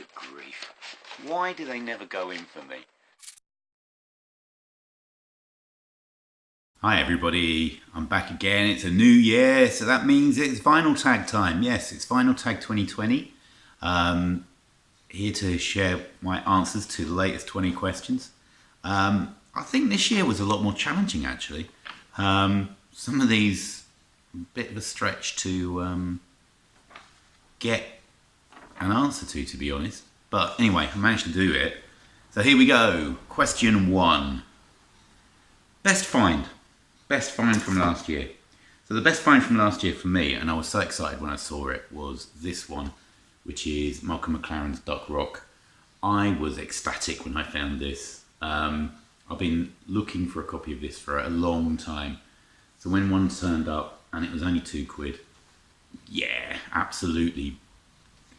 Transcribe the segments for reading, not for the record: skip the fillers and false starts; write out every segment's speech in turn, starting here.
Good grief. Why do they never go in for me? Hi everybody, I'm back again. It's a new year, so that means it's Vinyl Tag time. Yes, it's Vinyl Tag 2020. Here to share my answers to the latest 20 questions. I think this year was a lot more challenging actually. Some of these, a bit of a stretch to get an answer to be honest. But anyway, I managed to do it. So here we go. Question 1. Best find from last year. So the best find from last year for me, and I was so excited when I saw it, was this one, which is Malcolm McLaren's Duck Rock. I was ecstatic when I found this. I've been looking for a copy of this for a long time. So when one turned up and it was only £2, yeah, absolutely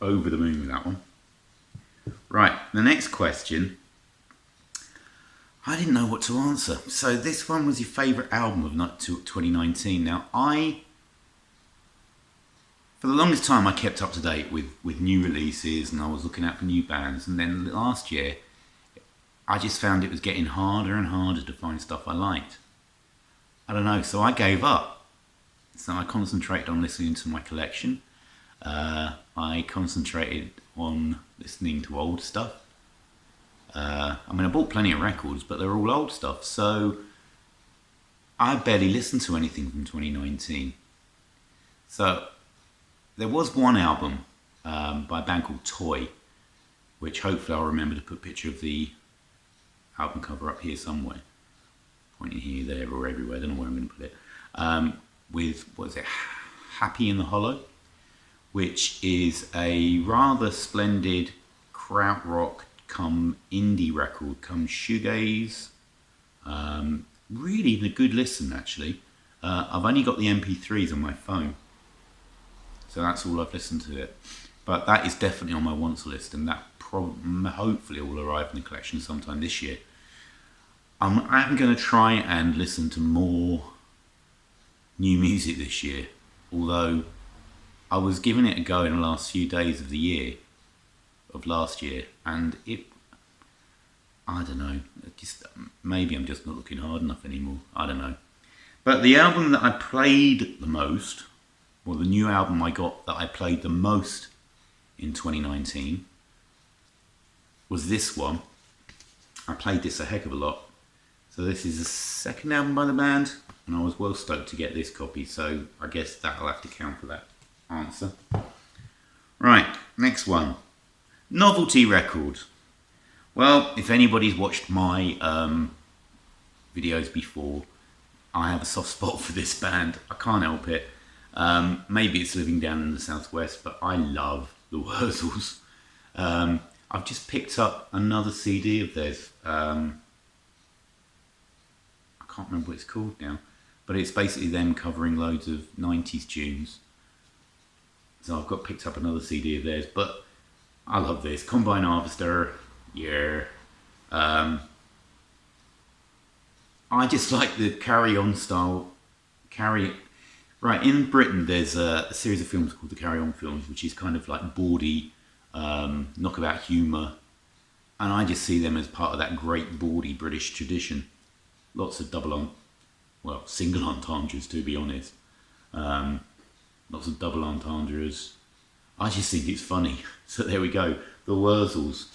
over the moon with that one. Right, the next question. I didn't know what to answer. So this one was your favourite album of 2019. Now for the longest time I kept up to date with new releases and I was looking out for new bands, and then last year I just found it was getting harder and harder to find stuff I liked. I don't know, so I gave up. So I concentrated on listening to my collection. I concentrated on listening to old stuff. I mean, I bought plenty of records, but they're all old stuff, so I barely listened to anything from 2019. So there was one album by a band called Toy, which hopefully I'll remember to put a picture of the album cover up here somewhere. Pointing here, there, or everywhere, I don't know where I'm going to put it. With, what is it, Happy in the Hollow, which is a rather splendid krautrock come indie record, come shoegaze. Really a good listen actually. I've only got the MP3s on my phone, so that's all I've listened to it. But that is definitely on my wants list, and that hopefully will arrive in the collection sometime this year. I'm going to try and listen to more new music this year, although I was giving it a go in the last few days of the year, of last year, and I don't know, maybe I'm just not looking hard enough anymore, I don't know. But the album that I played the most, well, the new album I got that I played the most in 2019 was this one. I played this a heck of a lot. So this is the second album by the band, and I was well stoked to get this copy, so I guess that'll have to count for that answer. Right, next one. Novelty record. Well, if anybody's watched my videos before, I have a soft spot for this band. I can't help it. Maybe it's living down in the southwest, but I love the Wurzels. I've just picked up another CD of theirs. I can't remember what it's called now, but it's basically them covering loads of 90s tunes. So I've got picked up another CD of theirs, but I love this. Combine Harvester, yeah. I just like the Carry On style. Right, in Britain there's a series of films called the Carry On films, which is kind of like bawdy, knockabout humour. And I just see them as part of that great bawdy British tradition. Lots of single entendres to be honest. Lots of double entendres. I just think it's funny. So there we go, the Wurzels.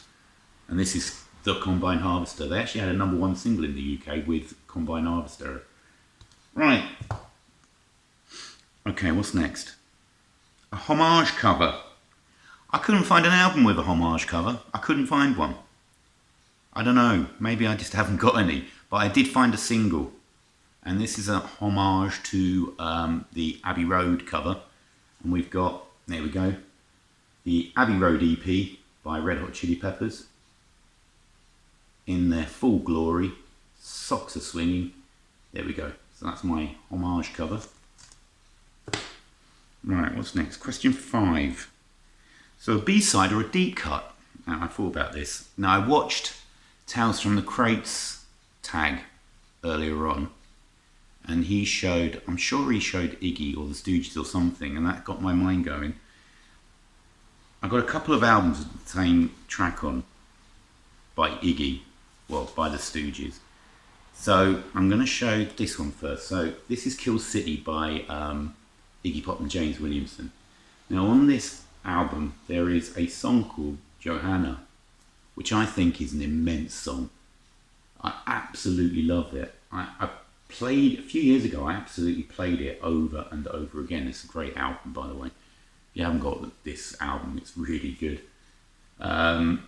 And this is the Combine Harvester. They actually had a #1 single in the UK with Combine Harvester. Right. Okay, what's next? A homage cover. I couldn't find an album with a homage cover. I couldn't find one. I don't know, maybe I just haven't got any. But I did find a single. And this is a homage to the Abbey Road cover. And we've got, there we go, the Abbey Road EP by Red Hot Chili Peppers. In their full glory, socks are swinging. There we go. So that's my homage cover. Right, what's next? Question 5. So a B-side or a deep cut? Now, I thought about this. Now, I watched Tales from the Crates tag earlier on, and he showed, I'm sure he showed Iggy or the Stooges or something, and that got my mind going. I've got a couple of albums with the same track on by Iggy, well, by the Stooges. So I'm going to show this one first. So this is Kill City by Iggy Pop and James Williamson. Now on this album there is a song called Johanna, which I think is an immense song. I absolutely love it. I played, a few years ago, I absolutely played it over and over again. It's a great album, by the way. If you haven't got this album, it's really good. But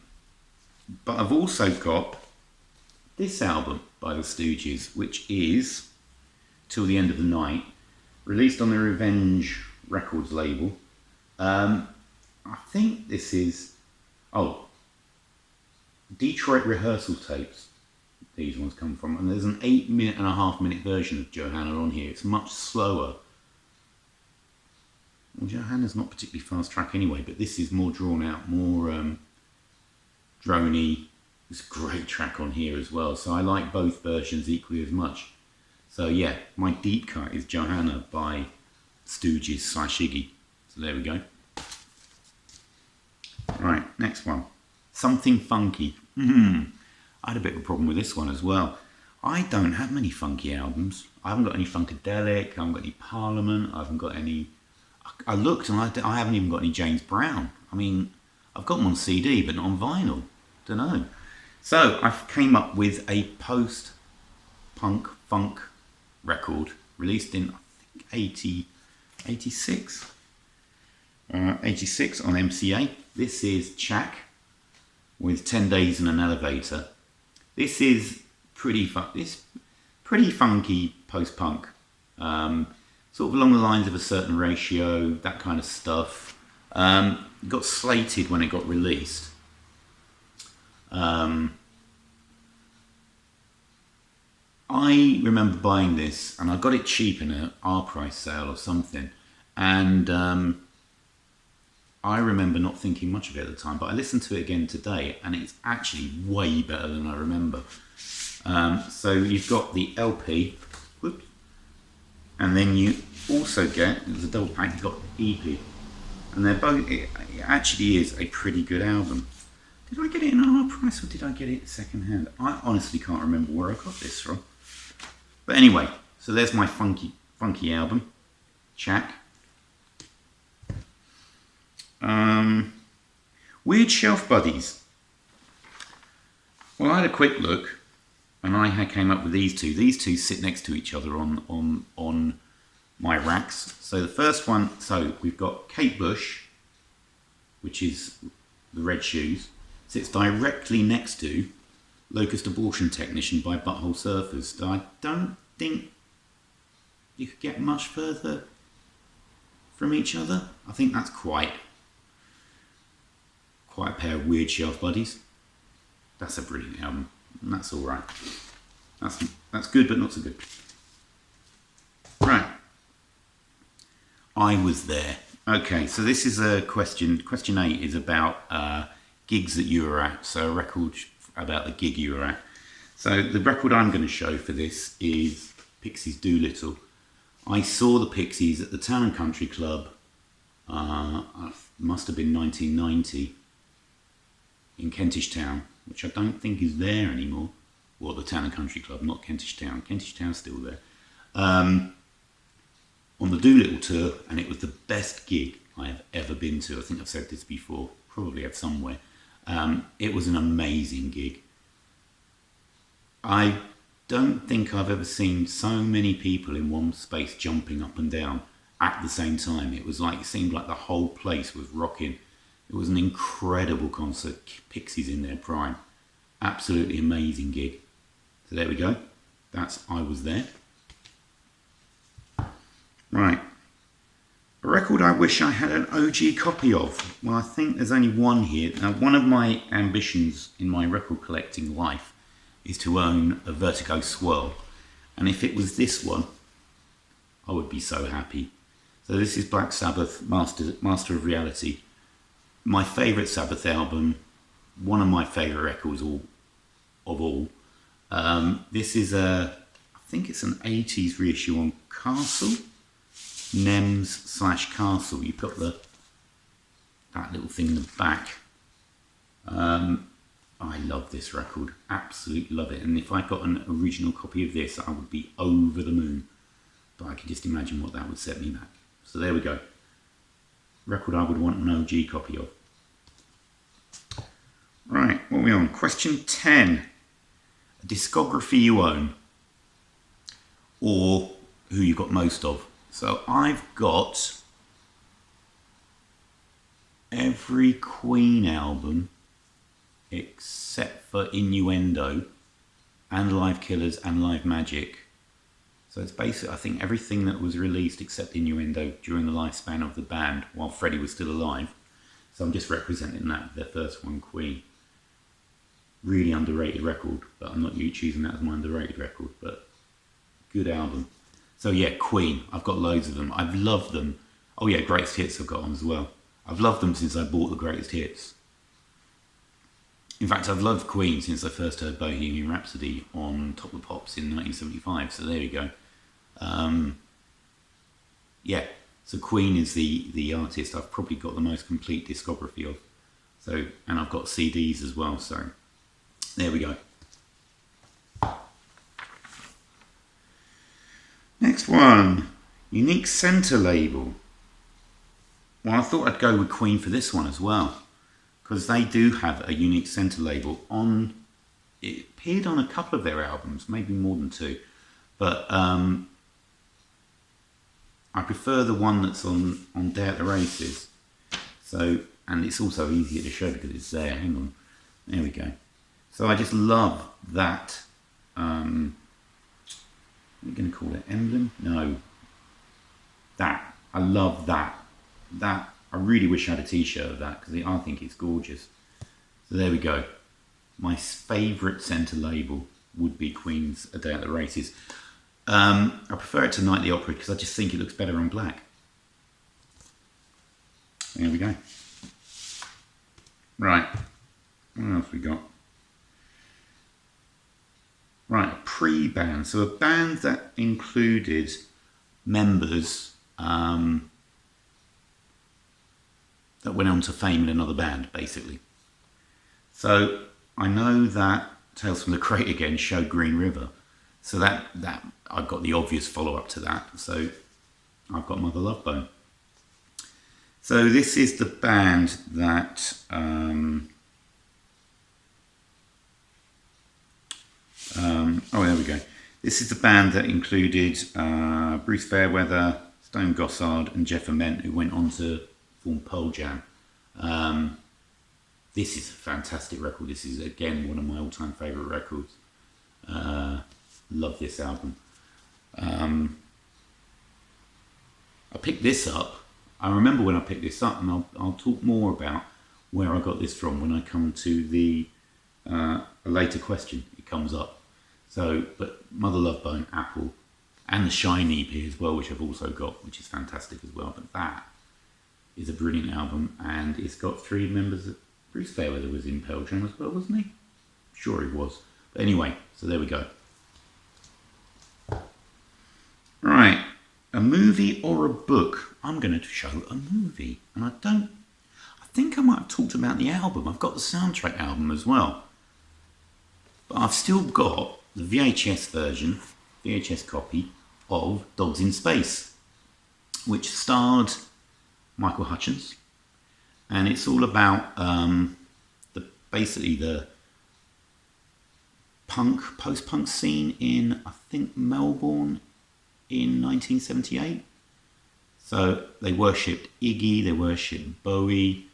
I've also got this album by the Stooges, which is Till the End of the Night, released on the Revenge Records label. I think this is, Detroit rehearsal tapes. These ones come from, and there's an 8.5 minute version of Johanna on here. It's much slower. Well, Johanna's not particularly fast track anyway, but this is more drawn out, more droney. There's a great track on here as well, so I like both versions equally as much. So yeah, my deep cut is Johanna by Stooges / Iggy. So there we go. Right, next one. Something Funky. I had a bit of a problem with this one as well. I don't have many funky albums. I haven't got any Funkadelic, I haven't got any Parliament, I haven't got any... I looked and I haven't even got any James Brown. I mean, I've got them on CD but not on vinyl. Don't know. So I came up with a post-punk funk record released in, I think, 86 on MCA. This is Chak with 10 Days in an Elevator. This is pretty funky post-punk, sort of along the lines of A Certain Ratio, that kind of stuff. It got slated when it got released. I remember buying this, and I got it cheap in an R-price sale or something, and I remember not thinking much of it at the time, but I listened to it again today, and it's actually way better than I remember. So you've got the LP, whoops, and then you also get, there's a double pack, you've got EP, and they're both, it actually is a pretty good album. Did I get it in half price or did I get it second hand? I honestly can't remember where I got this from. But anyway, so there's my funky album, Chak. Weird Shelf Buddies. Well, I had a quick look, and I came up with these two. These two sit next to each other on my racks. So the first one, so we've got Kate Bush, which is the Red Shoes, sits directly next to Locust Abortion Technician by Butthole Surfers. So I don't think you could get much further from each other. I think that's quite a pair of weird shelf buddies. That's a brilliant album, and that's all right. That's good, but not so good. Right. I Was There. Okay, so this is a question. Question 8 is about gigs that you were at. So a record about the gig you were at. So the record I'm going to show for this is Pixies Doolittle. I saw the Pixies at the Town and Country Club. Must have been 1990 in Kentish Town, which I don't think is there anymore. Well, the Town and Country Club, not Kentish Town. Kentish Town's still there. On the Doolittle tour, and it was the best gig I have ever been to. I think I've said this before, probably have somewhere. It was an amazing gig. I don't think I've ever seen so many people in one space jumping up and down at the same time. It seemed like the whole place was rocking. It was an incredible concert. Pixies in their prime. Absolutely amazing gig. So there we go. That's I Was There. Right. A record I wish I had an OG copy of. Well, I think there's only one here. Now, one of my ambitions in my record collecting life is to own a Vertigo Swirl. And if it was this one, I would be so happy. So this is Black Sabbath, Master of Reality. My favourite Sabbath album, one of my favourite records of all. This is I think it's an 80s reissue on Castle. NEMS /Castle. You've got that that little thing in the back. I love this record, absolutely love it. And if I got an original copy of this, I would be over the moon. But I can just imagine what that would set me back. So there we go. Record I would want an OG copy of. Right, what are we on? Question 10. A discography you own, or who you got most of. So I've got every Queen album except for Innuendo and Live Killers and Live Magic. So it's basically, I think, everything that was released except Innuendo during the lifespan of the band while Freddie was still alive. So I'm just representing that, their first one, Queen. Really underrated record, but I'm not choosing that as my underrated record, but good album. So yeah, Queen, I've got loads of them. I've loved them. Oh yeah, Greatest Hits I've got on as well. I've loved them since I bought the Greatest Hits. In fact, I've loved Queen since I first heard Bohemian Rhapsody on Top of the Pops in 1975, so there we go. Yeah, so Queen is the artist I've probably got the most complete discography of. So, and I've got CDs as well, so there we go. Next one, Unique Centre label. Well, I thought I'd go with Queen for this one as well, because they do have a Unique Centre label on. It appeared on a couple of their albums, maybe more than two, but I prefer the one that's on Day at the Races. So, and it's also easier to show because it's there. Hang on, there we go. So I just love that. What are you going to call it? Emblem? No. That. I love that. That. I really wish I had a t-shirt of that because I think it's gorgeous. So there we go. My favourite centre label would be Queen's A Day at the Races. I prefer it to Night at the Opera because I just think it looks better on black. There we go. Right. What else we got? Right, a pre-band. So a band that included members that went on to fame in another band, basically. So I know that Tales from the Crate Again showed Green River. So that I've got the obvious follow-up to that. So I've got Mother Love Bone. So this is the band that oh, there we go. This is the band that included Bruce Fairweather, Stone Gossard and Jeff Ament, who went on to form Pearl Jam. This is a fantastic record. This is, again, one of my all-time favourite records. Love this album. I picked this up. I remember when I picked this up, and I'll talk more about where I got this from when I come to the a later question. It comes up. So, but Mother Love Bone, Apple, and the Shine EP as well, which I've also got, which is fantastic as well. But that is a brilliant album, and it's got three members. Bruce Fairweather was in Pearl Jam as well, wasn't he? Sure he was. But anyway, so there we go. Right, a movie or a book? I'm going to show a movie, and I think I might have talked about the album. I've got the soundtrack album as well. But I've still got the VHS version, VHS copy of Dogs in Space, which starred Michael Hutchence, and it's all about basically the post-punk scene in, I think, Melbourne in 1978. So they worshipped Iggy, they worshipped Bowie,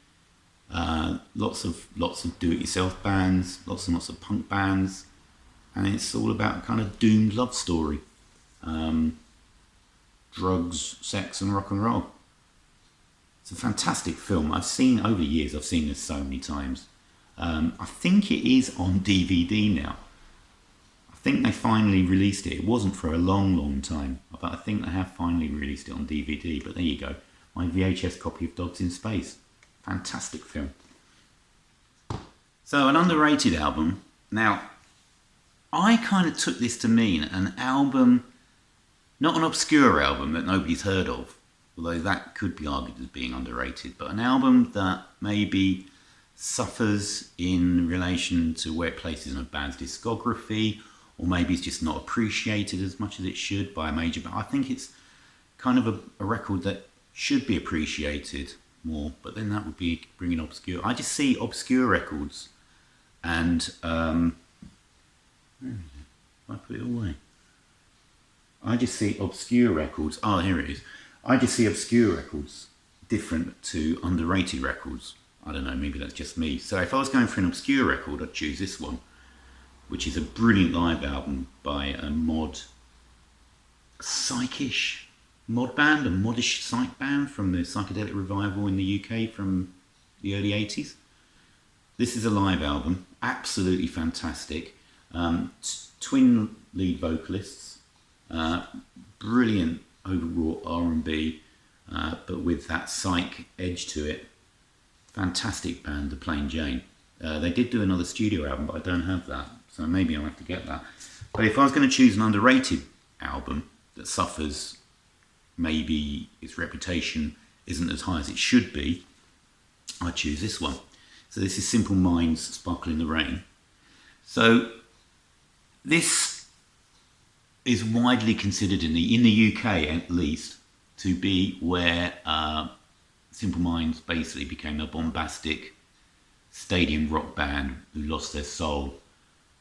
lots of do-it-yourself bands, lots and lots of punk bands, and it's all about a kind of doomed love story. Drugs, sex and rock and roll. It's a fantastic film. Over the years, I've seen this so many times. I think it is on DVD now. I think they finally released it. It wasn't for a long, long time, but I think they have finally released it on DVD. But there you go. My VHS copy of Dogs in Space. Fantastic film. So, an underrated album. Now, I kind of took this to mean an album, not an obscure album that nobody's heard of, although that could be argued as being underrated, but an album that maybe suffers in relation to where it places in a band's discography, or maybe it's just not appreciated as much as it should by a major band. I think it's kind of a record that should be appreciated more, but then that would be bringing obscure. I just see obscure records and where is it? I put it away. I just see obscure records. Oh, here it is. I just see obscure records different to underrated records. I don't know, maybe that's just me. So if I was going for an obscure record, I'd choose this one, which is a brilliant live album by a psychish mod band, a modish psych band from the psychedelic revival in the UK from the early 80s. This is a live album, absolutely fantastic. Twin lead vocalists, brilliant overwrought R&B, but with that psych edge to it. Fantastic band, The Plain Jane. They did do another studio album, but I don't have that, so maybe I'll have to get that. But if I was going to choose an underrated album that suffers, maybe its reputation isn't as high as it should be, I'd choose this one. So this is Simple Minds, Sparkle in the Rain. So this is widely considered in the UK at least to be where Simple Minds basically became a bombastic stadium rock band who lost their soul,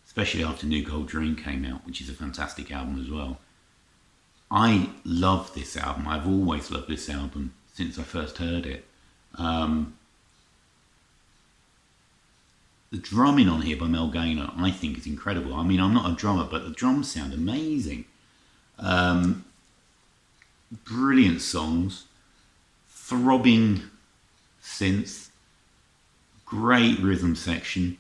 especially after New Gold Dream came out, which is a fantastic album as well. I love this album. I've always loved this album since I first heard it. The drumming on here by Mel Gaynor, I think, is incredible. I mean, I'm not a drummer, but the drums sound amazing. Brilliant songs, throbbing synth, great rhythm section,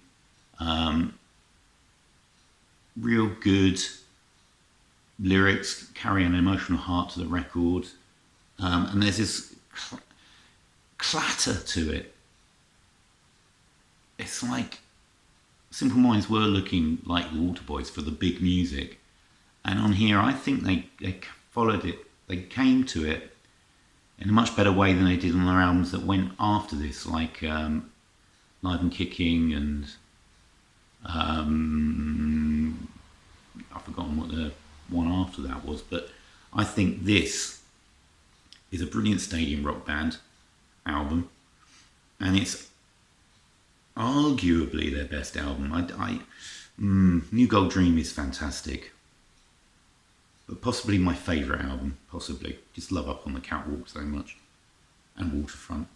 real good lyrics, carry an emotional heart to the record, and there's this clatter to it. It's like Simple Minds were looking like the Waterboys for the big music, and on here I think they followed it, they came to it in a much better way than they did on their albums that went after this, like Live and Kicking, and I've forgotten what the one after that was, but I think this is a brilliant stadium rock band album, and it's arguably their best album. New Gold Dream is fantastic, but possibly my favourite album, possibly. Just love Up on the Catwalk so much, and Waterfront.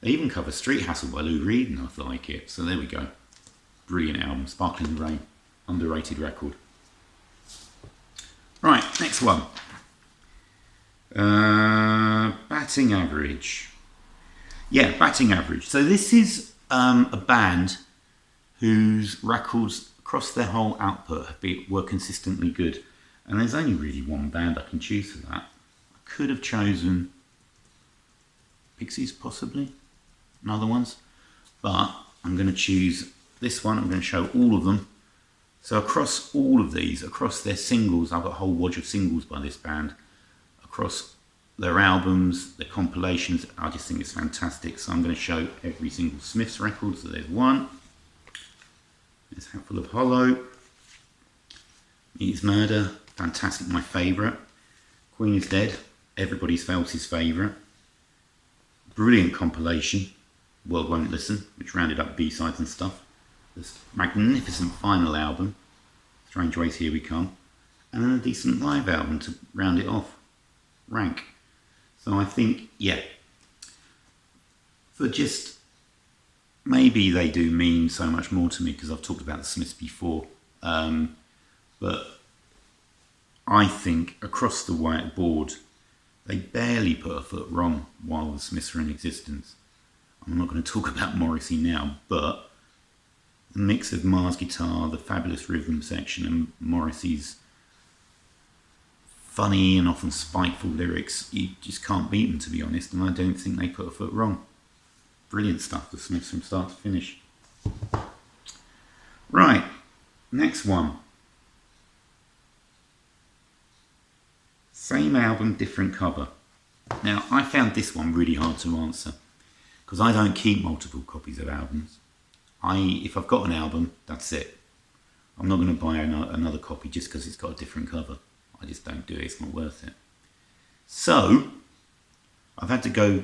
They even cover Street Hassle by Lou Reed, and I like it, so there we go. Brilliant album, Sparkle in the Rain, underrated record. Right, next one. Batting Average. Yeah, Batting Average. So this is a band whose records across their whole output were consistently good. And there's only really one band I can choose for that. I could have chosen Pixies, possibly, and other ones. But I'm going to choose this one. I'm going to show all of them. So across all of these, across their singles, I've got a whole wodge of singles by this band. Across their albums, their compilations, I just think it's fantastic. So I'm going to show every single Smiths record. So there's one. There's Hatful of Hollow. Meets Murder, fantastic, my favourite. Queen is Dead, everybody's Phelps' favourite. Brilliant compilation, World Won't Listen, which rounded up B-sides and stuff. This magnificent final album, Strange Ways Here We Come. And then a decent live album to round it off, Rank. So I think, yeah, for just, maybe they do mean so much more to me because I've talked about the Smiths before. But I think across the whiteboard, they barely put a foot wrong while the Smiths were in existence. I'm not going to talk about Morrissey now, but the mix of Mars guitar, the fabulous rhythm section, and Morrissey's funny and often spiteful lyrics, you just can't beat them, to be honest, and I don't think they put a foot wrong. Brilliant stuff, the Smiths from start to finish. Right, next one. Same album, different cover. Now, I found this one really hard to answer because I don't keep multiple copies of albums. If I've got an album, that's it. I'm not going to buy another copy just because it's got a different cover. I just don't do it. It's not worth it. So, I've had to go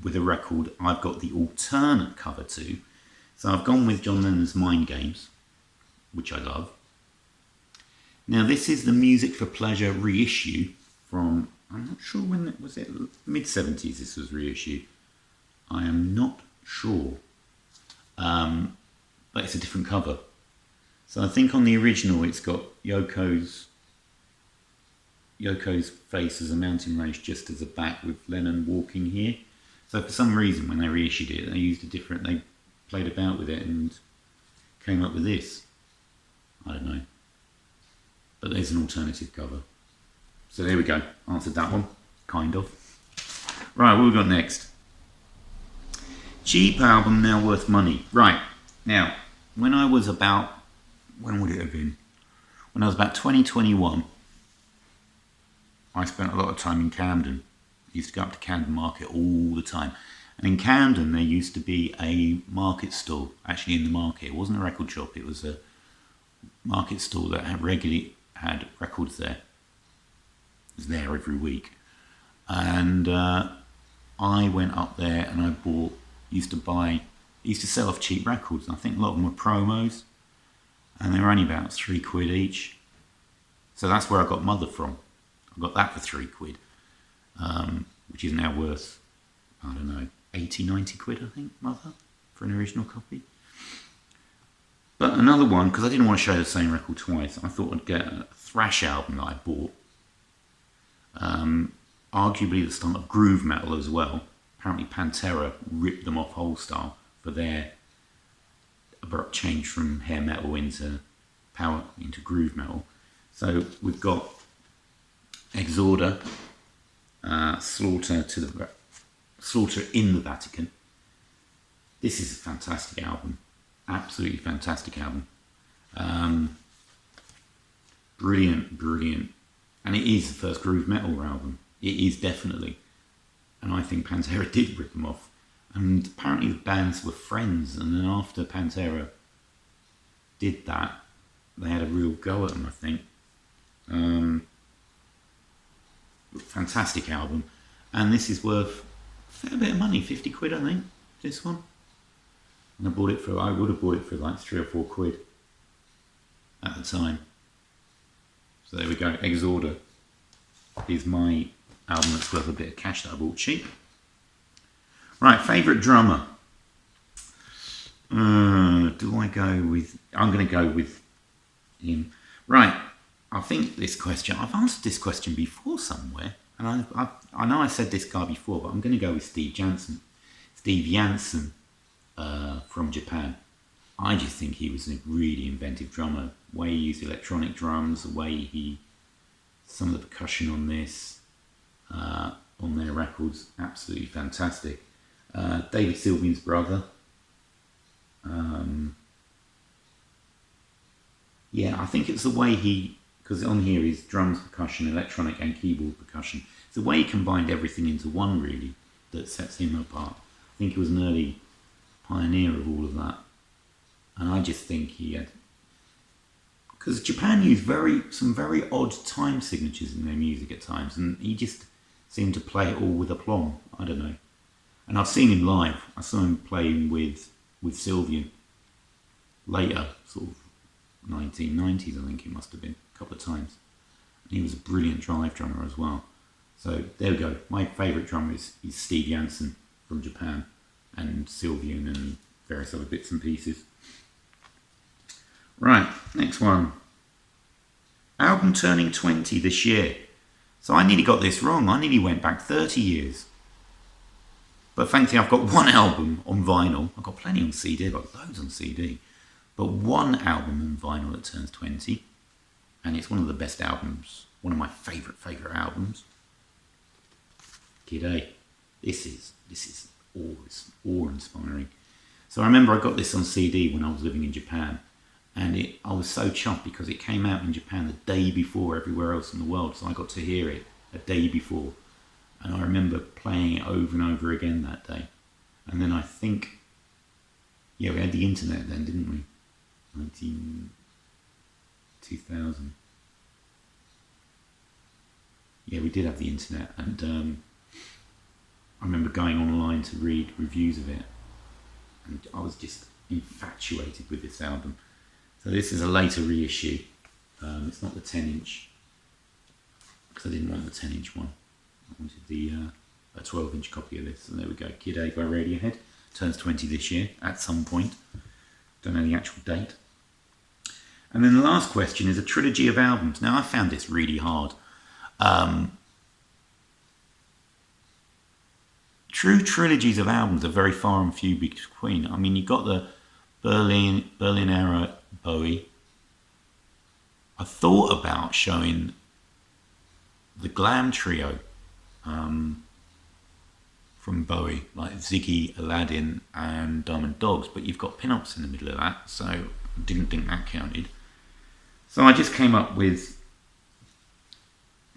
with a record I've got the alternate cover to. So I've gone with John Lennon's Mind Games, which I love. Now, this is the Music for Pleasure reissue from, I'm not sure when it was, mid-70s this was reissued. I am not sure. But it's a different cover. So I think on the original it's got Yoko's face as a mountain range just as a back with Lennon walking here. So for some reason when they reissued it, they played about with it and came up with this. I don't know. But there's an alternative cover. So there we go. Answered that one. Kind of. Right, what have we got next? Cheap album now worth money. Right. Now, when would it have been? When I was about 21, I spent a lot of time in Camden. I used to go up to Camden Market all the time. And in Camden, there used to be a market stall, actually in the market. It wasn't a record shop, it was a market stall that regularly had records there. It was there every week. And I went up there and I used to sell off cheap records. I think a lot of them were promos. And they were only about £3 each. So that's where I got Mother from. I got that for £3, which is now worth, I don't know, 80, 90 quid, I think, Mother, for an original copy. But another one, because I didn't want to show the same record twice, I thought I'd get a thrash album that I bought. Arguably the start of groove metal as well. Apparently Pantera ripped them off wholesale for their abrupt change from hair metal into groove metal. So we've got Exorder, Slaughter in the Vatican. This is a fantastic album, absolutely fantastic album. Brilliant, and it is the first groove metal album. It is definitely, and I think Pantera did rip them off. And apparently the bands were friends, and then after Pantera did that, they had a real go at them, I think. Fantastic album. And this is worth a fair bit of money, 50 quid, I think, this one. And I would have bought it for like 3 or 4 quid at the time. So there we go, Exorder is my album that's worth a bit of cash that I bought cheap. Right, favourite drummer. Do I go with... I'm going to go with him. Right, I think this question... I've answered this question before somewhere. And I know I said this guy before, but I'm going to go with Steve Jansen. Steve Jansen from Japan. I just think he was a really inventive drummer. The way he used electronic drums, the way some of the percussion on this, on their records, absolutely fantastic. David Sylvian's brother. Yeah, I think it's the way because on here is drums, percussion, electronic and keyboard percussion. It's the way he combined everything into one, really, that sets him apart. I think he was an early pioneer of all of that. And I just think he had... Because Japan used some very odd time signatures in their music at times, and he just seemed to play it all with aplomb. I don't know. And I've seen him live. I saw him playing with Sylvian later, sort of 1990s, I think it must have been, a couple of times. And he was a brilliant drive drummer as well. So there we go. My favourite drummer is Steve Jansen from Japan, and Sylvian and various other bits and pieces. Right, next one. Album turning 20 this year. So I nearly got this wrong. I nearly went back 30 years. But thankfully I've got one album on vinyl. I've got plenty on CD. I've got loads on CD. But one album on vinyl that turns 20. And it's one of the best albums. One of my favourite albums. Kid A. This is awe-inspiring. So I remember I got this on CD when I was living in Japan. And I was so chuffed because it came out in Japan the day before everywhere else in the world. So I got to hear it a day before. And I remember playing it over and over again that day. And then I think, yeah, we had the internet then, didn't we? 2000. Yeah, we did have the internet, and I remember going online to read reviews of it, and I was just infatuated with this album. So this is a later reissue. It's not the 10-inch, because I didn't want the 10-inch one. I wanted a 12-inch copy of this. So there we go. Kid A by Radiohead. Turns 20 this year at some point. Don't know the actual date. And then the last question is a trilogy of albums. Now I found this really hard. True trilogies of albums are very far and few between. I mean, you've got the Berlin era Bowie. I thought about showing the glam trio from Bowie, like Ziggy, Aladdin and Diamond Dogs, but you've got Pin-Ups in the middle of that, so I didn't think that counted. So I just came up with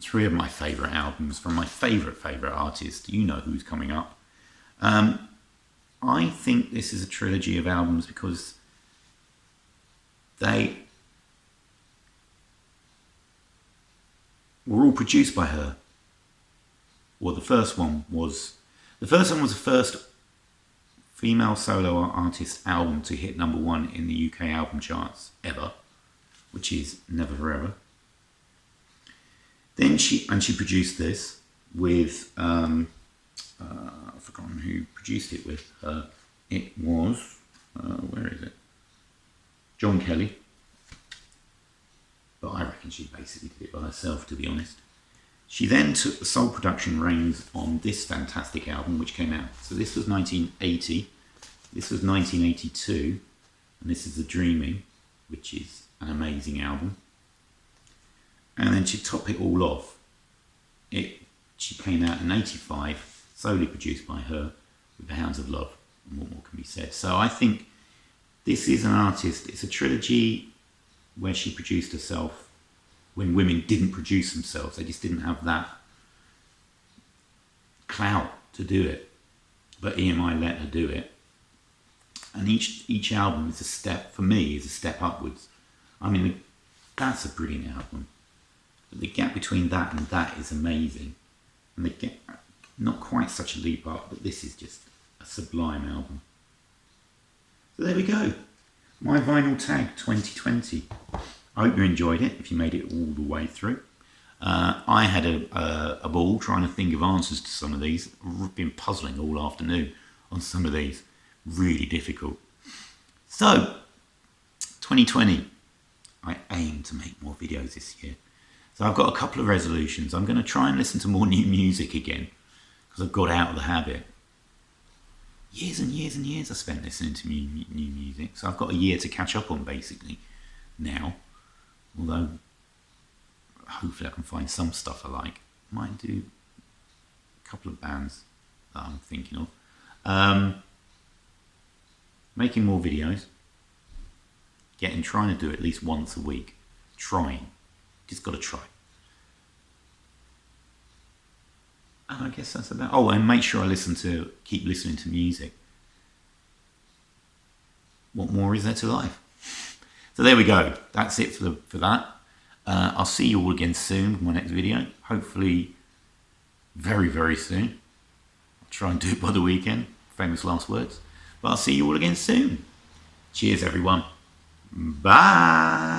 3 of my favourite albums from my favourite artist. You know who's coming up. I think this is a trilogy of albums because they were all produced by her. Well, the first one was the first female solo artist album to hit #1 in the UK album charts ever, which is Never Forever. Then she produced this with I've forgotten who produced it with her. It was where is it? John Kelly. But I reckon she basically did it by herself, to be honest. She then took the sole production reins on this fantastic album, which came out. So this was 1980, this was 1982, and this is The Dreaming, which is an amazing album. And then to top it all off, she came out in 85, solely produced by her, with The Hounds of Love, and what more can be said. So I think this is an artist, it's a trilogy where she produced herself when women didn't produce themselves. They just didn't have that clout to do it. But EMI let her do it. And each album is a step, for me, is a step upwards. I mean, that's a brilliant album. But the gap between that and that is amazing. And the gap, not quite such a leap up, but this is just a sublime album. So there we go. My Vinyl Tag 2020. I hope you enjoyed it, if you made it all the way through. I had a ball trying to think of answers to some of these. I've been puzzling all afternoon on some of these. Really difficult. So, 2020. I aim to make more videos this year. So I've got a couple of resolutions. I'm going to try and listen to more new music again, because I've got out of the habit. Years and years and years I spent listening to new music. So I've got a year to catch up on, basically, now. Although, hopefully I can find some stuff I like. Might do a couple of bands that I'm thinking of. Making more videos. Trying to do at least once a week. Trying. Just got to try. And I guess that's about... Oh, and make sure I keep listening to music. What more is there to life? So there we go. That's it for that. I'll see you all again soon in my next video. Hopefully very, very soon. I'll try and do it by the weekend. Famous last words. But I'll see you all again soon. Cheers, everyone. Bye.